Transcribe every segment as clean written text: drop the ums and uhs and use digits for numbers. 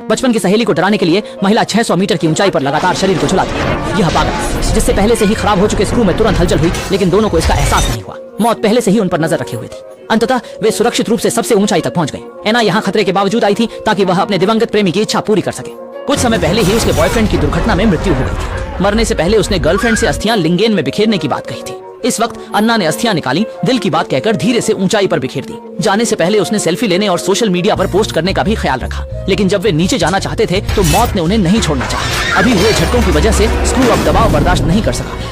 बचपन की सहेली को डराने के लिए महिला 600 मीटर की ऊंचाई पर लगातार शरीर को झुलाती है। यह पागल, जिससे पहले से ही खराब हो चुके स्क्रू में तुरंत हलचल हुई, लेकिन दोनों को इसका एहसास नहीं हुआ। मौत पहले से ही उन पर नजर रखे हुए थी। अंततः वे सुरक्षित रूप से सबसे ऊंचाई तक पहुंच गए। एना यहाँ खतरे के बावजूद आई थी ताकि वह अपने दिवंगत प्रेमी की इच्छा पूरी कर सके। कुछ समय पहले ही उसके बॉयफ्रेंड की दुर्घटना में मृत्यु हो गई थी। मरने से पहले उसने गर्लफ्रेंड से अस्थियां लिंगेन में बिखेरने की बात कही थी। इस वक्त अन्ना ने अस्थियां निकाली, दिल की बात कहकर धीरे से ऊंचाई पर बिखेर दी। जाने से पहले उसने सेल्फी लेने और सोशल मीडिया पर पोस्ट करने का भी ख्याल रखा, लेकिन जब वे नीचे जाना चाहते थे तो मौत ने उन्हें नहीं छोड़ना चाहा। अभी हुए झटकों की वजह से स्क्रू अब दबाव बर्दाश्त नहीं कर सका।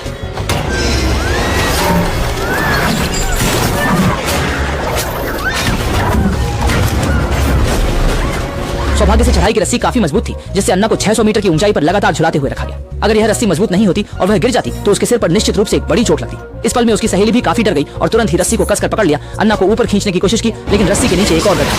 सौभाग्य से चढ़ाई की रस्सी काफी मजबूत थी, जिससे अन्ना को 600 मीटर की ऊंचाई पर लगातार झुलाते हुए रखा गया। अगर यह रस्सी मजबूत नहीं होती और वह गिर जाती तो उसके सिर पर निश्चित रूप से एक बड़ी चोट लगती। इस पल में उसकी सहेली भी काफी डर गई और तुरंत ही रस्सी को कसकर पकड़ लिया। अन्ना को ऊपर खींचने की कोशिश की, लेकिन रस्सी के नीचे एक और गड्ढा।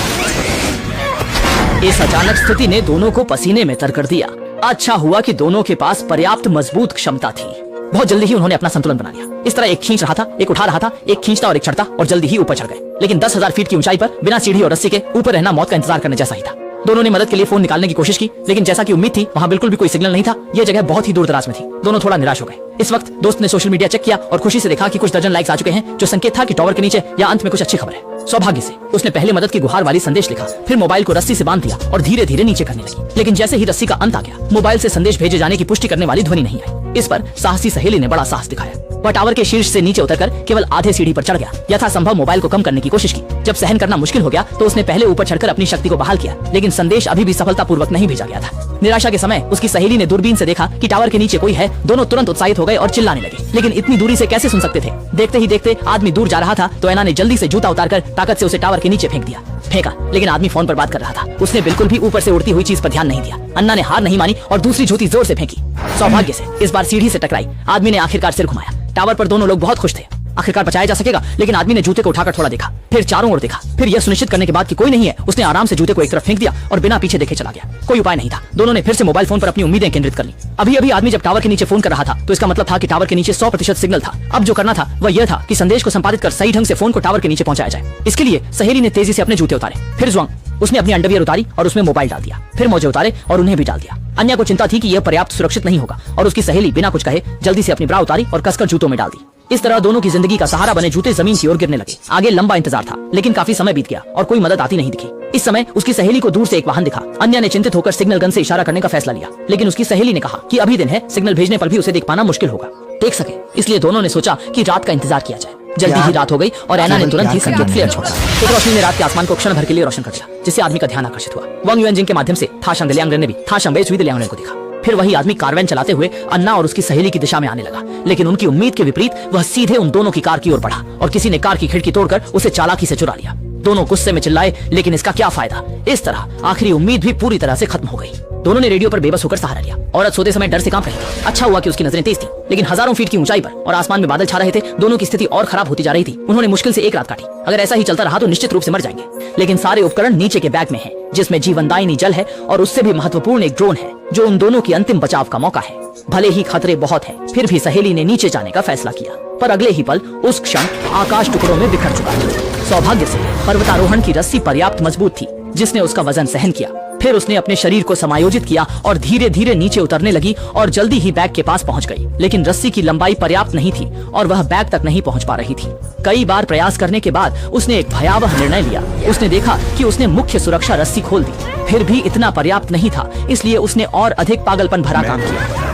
इस अचानक स्थिति ने दोनों को पसीने में तर कर दिया। अच्छा हुआ कि दोनों के पास पर्याप्त मजबूत क्षमता थी। बहुत जल्दी ही उन्होंने अपना संतुलन बना लिया। इस तरह एक खींच रहा था, एक उठा रहा था, एक खींचता और एक चढ़ता, और जल्दी ही ऊपर चढ़ गए। लेकिन 10,000 फीट की ऊंचाई पर बिना सीढ़ी और रस्सी के ऊपर रहना मौत का इंतजार करने जैसा ही था। दोनों ने मदद के लिए फोन निकालने की कोशिश की, लेकिन जैसा कि उम्मीद थी वहां बिल्कुल भी कोई सिग्नल नहीं था। यह जगह बहुत ही दूर दराज में थी। दोनों थोड़ा निराश हो गए। इस वक्त दोस्त ने सोशल मीडिया चेक किया और खुशी से देखा कि कुछ दर्जन लाइक्स आ चुके हैं, जो संकेत था कि टावर के नीचे या अंत में कुछ अच्छी खबर है। सौभाग्य से उसने पहले मदद की गुहार वाली संदेश लिखा, फिर मोबाइल को रस्सी से बांध दिया और धीरे धीरे नीचे करने लगी। लेकिन जैसे ही रस्सी का अंत आ गया, मोबाइल से संदेश भेजे जाने की पुष्टि करने वाली ध्वनि नहीं आई। इस पर साहसी सहेली ने बड़ा साहस दिखाया। वह टावर के शीर्ष से नीचे उतरकर केवल आधे सीढ़ी पर चढ़ गया। यथासंभव मोबाइल को कम करने की कोशिश की। जब सहन करना मुश्किल हो गया तो उसने पहले ऊपर चढ़कर अपनी शक्ति को बहाल किया, लेकिन संदेश अभी भी सफलतापूर्वक नहीं भेजा गया था। निराशा के समय उसकी सहेली ने दूरबीन से देखा कि टावर के नीचे कोई है। दोनों तुरंत उत्साहित हो गए और चिल्लाने लगे, लेकिन इतनी दूरी से कैसे सुन सकते थे। देखते ही देखते आदमी दूर जा रहा था तो एना ने जल्दी से जूता उतारकर ताकत से उसे टावर के नीचे फेंक दिया। फेंका, लेकिन आदमी फोन पर बात कर रहा था। उसने बिल्कुल भी ऊपर से उड़ती हुई चीज पर ध्यान नहीं दिया। अन्ना ने हार नहीं मानी और दूसरी जूती जोर से फेंकी। सौभाग्य से इस बार सीढ़ी से टकराई। आदमी ने आखिरकार सिर घुमाया। टावर पर दोनों लोग बहुत खुश थे। आखिरकार बचाया जा सकेगा, लेकिन आदमी ने जूते को उठाकर थोड़ा देखा, फिर चारों ओर देखा। फिर यह सुनिश्चित करने के बाद कि कोई नहीं है, उसने आराम से जूते को एक तरफ फेंक दिया और बिना पीछे देखे चला गया। कोई उपाय नहीं था। दोनों ने फिर से मोबाइल फोन पर अपनी उम्मीदें केंद्रित कर ली। अभी अभी आदमी जब टावर के नीचे फोन कर रहा था तो इसका मतलब था कि टावर के नीचे 100% सिग्नल था। अब जो करना था वह यह था कि संदेश को संपादित कर सही ढंग से फोन को टावर के नीचे पहुंचाया जाए। इसके लिए सहेली ने तेजी से अपने जूते उतारे, फिर ज़्वांग उसने अपनी अंडरवियर उतारी और उसमें मोबाइल डाल दिया, फिर मोजे उतारे और उन्हें भी डाल दिया। अन्या को चिंता थी कि यह पर्याप्त सुरक्षित नहीं होगा और उसकी सहेली बिना कुछ कहे जल्दी से अपनी ब्रा उतारी और कसकर जूतों में डाल दी। इस तरह दोनों की जिंदगी का सहारा बने जूते जमीन की ओर गिरने लगे। आगे लंबा इंतजार था, लेकिन काफी समय बीत गया और कोई मदद आती नहीं दिखी। इस समय उसकी सहेली को दूर से एक वाहन दिखा। अन्या ने चिंतित होकर सिग्नल गन से इशारा करने का फैसला लिया, लेकिन उसकी सहेली ने कहा कि अभी दिन है, सिग्नल भेजने पर भी उसे देख पाना मुश्किल होगा। देख सके इसलिए दोनों ने सोचा कि रात का इंतजार किया जाए। जल्दी ही रात हो गई और एना ने तुरंत ही संकेत फ्लेयर छोड़ा। एक रोशनी ने रात के आसमान को क्षण भर के लिए रोशन कर दिया, जिससे आदमी का ध्यान आकर्षित हुआ। वांग युएनजिंग के माध्यम से थाशंग लियांगरेन ने भी थाशंग बेई सुई लियांगरेन को देखा। फिर वही आदमी कारवैन चलाते हुए अन्ना और उसकी सहेली की दिशा में आने लगा, लेकिन उनकी उम्मीद के विपरीत वह सीधे उन दोनों की कार की ओर बढ़ा और किसी ने कार की खिड़की तोड़कर उसे चालाकी से चुरा लिया। दोनों गुस्से में चिल्लाए, लेकिन इसका क्या फायदा। इस तरह आखिरी उम्मीद भी पूरी तरह से खत्म हो गई। दोनों ने रेडियो पर बेबस होकर सहारा लिया। औरत सोते समय डर से कांप रही थी। अच्छा हुआ कि उसकी नजरें तेज थी, लेकिन हजारों फीट की ऊंचाई पर और आसमान में बादल छा रहे थे। दोनों की स्थिति और खराब होती जा रही थी। उन्होंने मुश्किल से एक रात काटी। अगर ऐसा ही चलता रहा तो निश्चित रूप से मर जाएंगे। लेकिन सारे उपकरण नीचे के बैग में हैं, जिसमें जीवनदायिनी जल है और उससे भी महत्वपूर्ण एक ड्रोन है, जो उन दोनों की अंतिम बचाव का मौका है। भले ही खतरे बहुत हैं, फिर भी सहेली ने नीचे जाने का फैसला किया। पर अगले ही पल उस क्षण आकाश टुकड़ों में बिखर चुका था। सौभाग्य से पर्वतारोहण की रस्सी पर्याप्त मजबूत थी, जिसने उसका वजन सहन किया। फिर उसने अपने शरीर को समायोजित किया और धीरे धीरे नीचे उतरने लगी और जल्दी ही बैग के पास पहुंच गई। लेकिन रस्सी की लंबाई पर्याप्त नहीं थी और वह बैग तक नहीं पहुंच पा रही थी। कई बार प्रयास करने के बाद उसने एक भयावह निर्णय लिया। उसने देखा कि उसने मुख्य सुरक्षा रस्सी खोल दी, फिर भी इतना पर्याप्त नहीं था, इसलिए उसने और अधिक पागलपन भरा काम किया।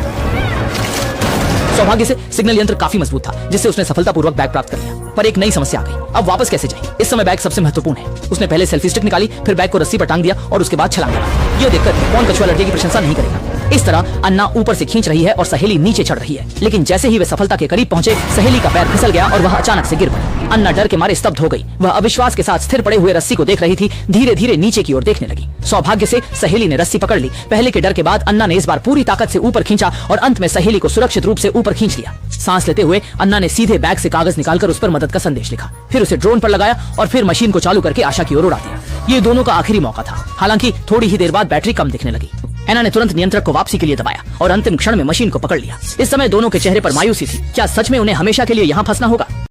सौभाग्य से सिग्नल यंत्र काफी मजबूत था, जिससे उसने सफलतापूर्वक बैग प्राप्त कर लिया। पर एक नई समस्या आ गई। अब वापस कैसे जाए। इस समय बैग सबसे महत्वपूर्ण है। उसने पहले सेल्फी स्टिक निकाली, फिर बैग को रस्सी पर टांग दिया और उसके बाद छलांग लगा। यह देखकर कौन कछुआ लड़के की प्रशंसा नहीं करेगा। इस तरह अन्ना ऊपर से खींच रही है और सहेली नीचे चढ़ रही है, लेकिन जैसे ही वे सफलता के करीब पहुंचे, सहेली का पैर फिसल गया और वह अचानक से गिर पड़ी। अन्ना डर के मारे स्तब्ध हो गई। वह अविश्वास के साथ स्थिर पड़े हुए रस्सी को देख रही थी, धीरे धीरे नीचे की ओर देखने लगी। सौभाग्य से सहेली ने रस्सी पकड़ ली। पहले के डर के बाद अन्ना ने इस बार पूरी ताकत से ऊपर खींचा और अंत में सहेली को सुरक्षित रूप से ऊपर खींच लिया। सांस लेते हुए अन्ना ने सीधे बैग से कागज निकालकर उस पर मदद का संदेश लिखा, फिर उसे ड्रोन पर लगाया और फिर मशीन को चालू करके आशा की ओर उड़ा दिया। ये दोनों का आखिरी मौका था। हालांकि थोड़ी ही देर बाद बैटरी कम दिखने लगी। एना ने तुरंत नियंत्रक को वापसी के लिए दबाया और अंतिम क्षण में मशीन को पकड़ लिया। इस समय दोनों के चेहरे पर मायूसी थी। क्या सच में उन्हें हमेशा के लिए यहाँ फंसना होगा?